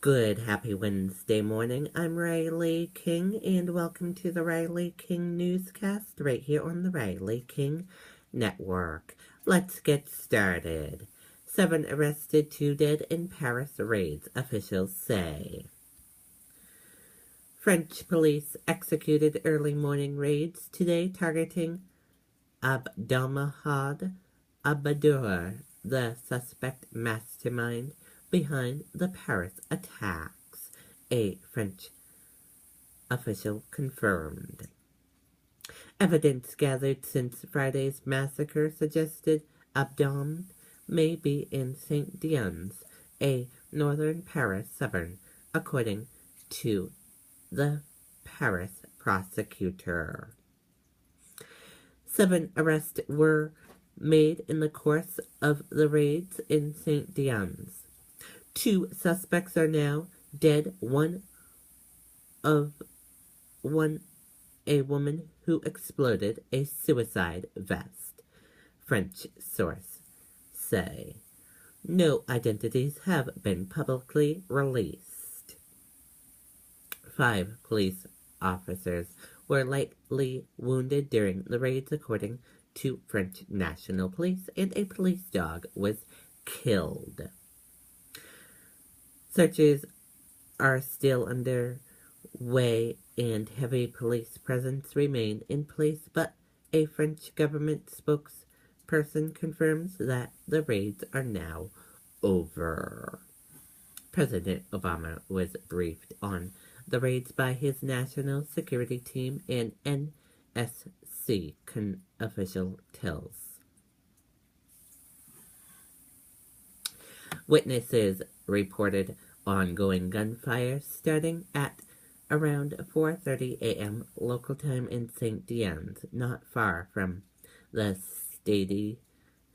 Good, happy Wednesday morning. I'm Riley King, and welcome to the Riley King Newscast right here on the Riley King Network. Let's get started. 7 arrested, 2 dead in Paris raids, officials say. French police executed early morning raids today targeting Abdelmahad Abadour, the suspect mastermind behind the Paris attacks, a French official confirmed. Evidence gathered since Friday's massacre suggested Abdom may be in Saint-Denis, a northern Paris suburb, according to the Paris prosecutor. 7 arrests were made in the course of the raids in Saint-Denis. 2 suspects are now dead, a woman who exploded a suicide vest, French sources say. No identities have been publicly released. 5 police officers were lightly wounded during the raids, according to French National Police, and a police dog was killed. Searches are still underway and heavy police presence remain in place, but a French government spokesperson confirms that the raids are now over. President Obama was briefed on the raids by his national security team and NSC official tells. Witnesses reported ongoing gunfire starting at around 4:30 a.m. local time in Saint-Denis, not far from the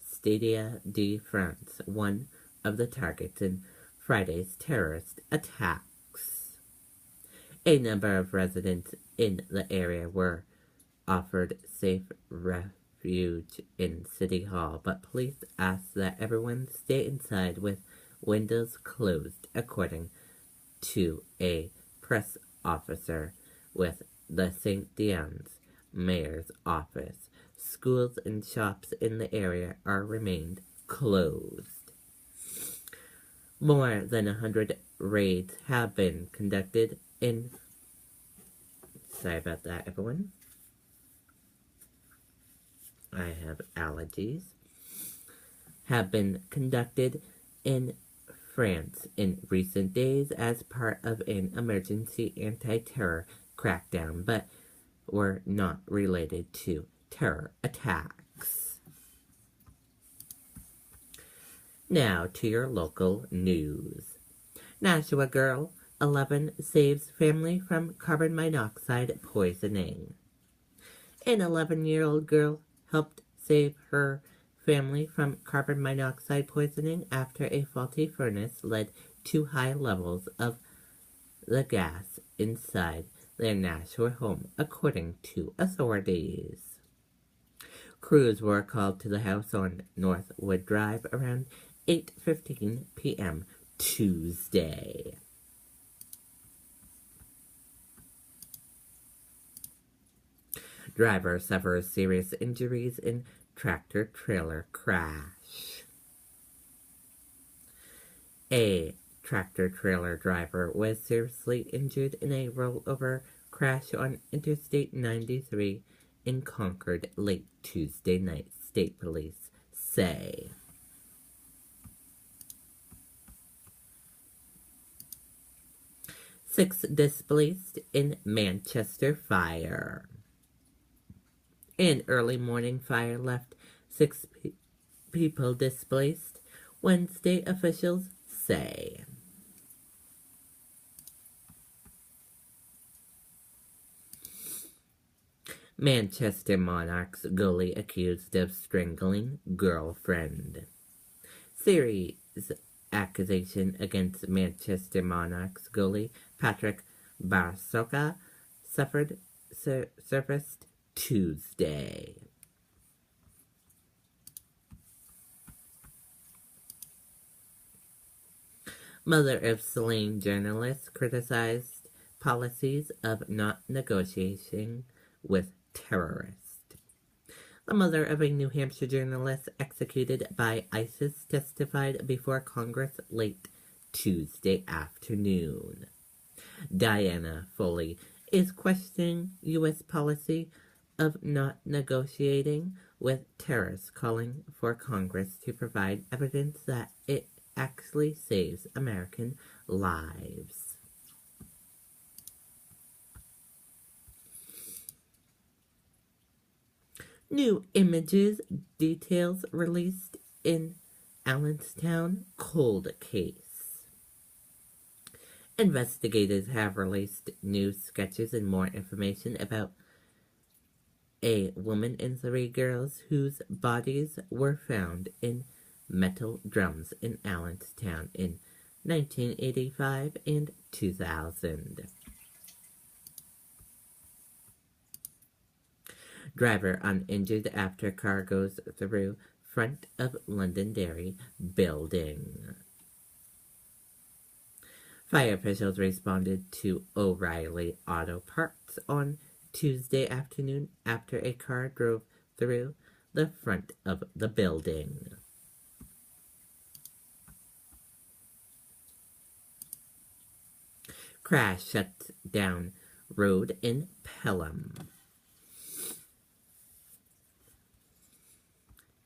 Stadia de France, one of the targets in Friday's terrorist attacks. A number of residents in the area were offered safe refuge in City Hall, but police asked that everyone stay inside with windows closed, according to a press officer with the Saint-Denis mayor's office. Schools and shops in the area are remained closed. More than 100 raids have been conducted in... Sorry about that, everyone. I have allergies. Have been conducted in France in recent days as part of an emergency anti-terror crackdown, but were not related to terror attacks. Now to your local news. Nashua girl, 11, saves family from carbon monoxide poisoning. An 11-year-old girl helped save her family from carbon monoxide poisoning after a faulty furnace led to high levels of the gas inside their Nashua home, according to authorities. Crews were called to the house on Northwood Drive around 8:15 p.m. Tuesday. Driver suffers serious injuries in tractor-trailer crash. A tractor-trailer driver was seriously injured in a rollover crash on Interstate 93 in Concord late Tuesday night, state police say. Six displaced in Manchester fire. An early morning fire left 6 people displaced, Wednesday officials say. Manchester Monarchs goalie accused of strangling girlfriend. Series accusation against Manchester Monarchs goalie Patrick Barsoka surfaced Tuesday. Mother of slain journalist criticized policies of not negotiating with terrorists. The mother of a New Hampshire journalist executed by ISIS testified before Congress late Tuesday afternoon. Diana Foley is questioning U.S. policy of not negotiating with terrorists, calling for Congress to provide evidence that it actually saves American lives. New images, details released in Allenstown cold case. Investigators have released new sketches and more information about a woman and 3 girls whose bodies were found in metal drums in Allenstown in 1985 and 2000. Driver uninjured after car goes through front of Londonderry building. Fire officials responded to O'Reilly Auto Parts on Tuesday afternoon after a car drove through the front of the building. Crash shuts down road in Pelham.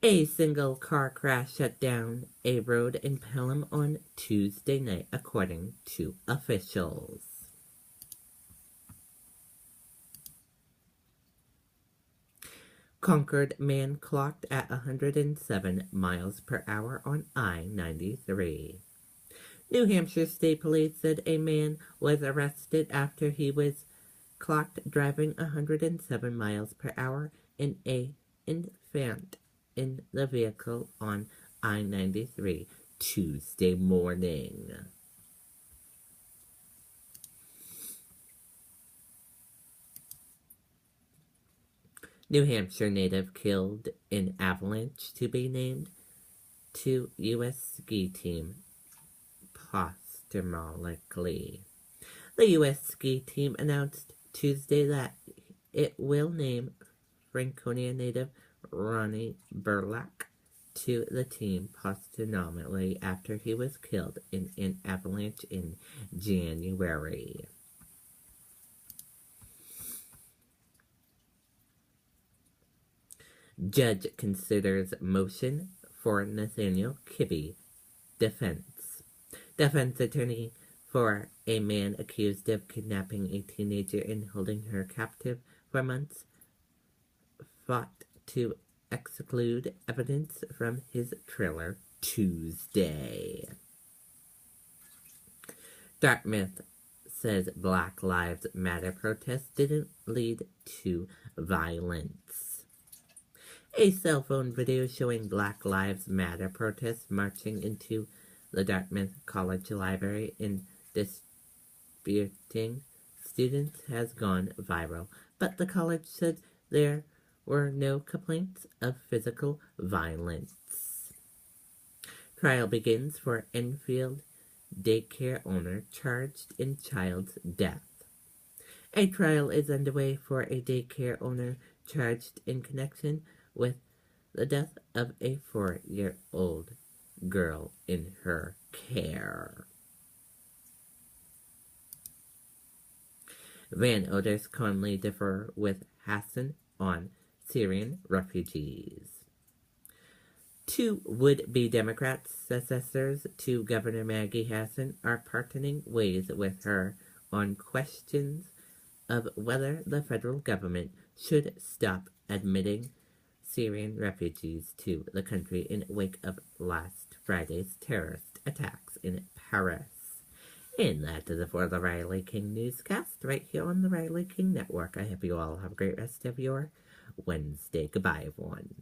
A single car crash shut down a road in Pelham on Tuesday night, according to officials. Concord man clocked at 107 miles per hour on I-93. New Hampshire State Police said a man was arrested after he was clocked driving 107 miles per hour in an infant in the vehicle on I-93 Tuesday morning. New Hampshire native killed in avalanche to be named to U.S. ski team posthumously. The U.S. ski team announced Tuesday that it will name Franconia native Ronnie Burlack to the team posthumously after he was killed in an avalanche in January. Judge considers motion for Nathaniel Kibbe defense. Defense attorney for a man accused of kidnapping a teenager and holding her captive for months fought to exclude evidence from his trailer Tuesday. Dartmouth says Black Lives Matter protests didn't lead to violence. A cell phone video showing Black Lives Matter protests marching into the Dartmouth College library and disputing students has gone viral, but the college said there were no complaints of physical violence. Trial begins for Enfield daycare owner charged in child's death. A trial is underway for a daycare owner charged in connection with the death of a 4-year-old girl in her care. Van Oders Conley differ with Hassan on Syrian refugees. 2 would-be Democrats, successors to Governor Maggie Hassan, are parting ways with her on questions of whether the federal government should stop admitting Syrian refugees to the country in wake of last Friday's terrorist attacks in Paris. And that is it for the Riley King Newscast right here on the Riley King Network. I hope you all have a great rest of your Wednesday. Goodbye, everyone.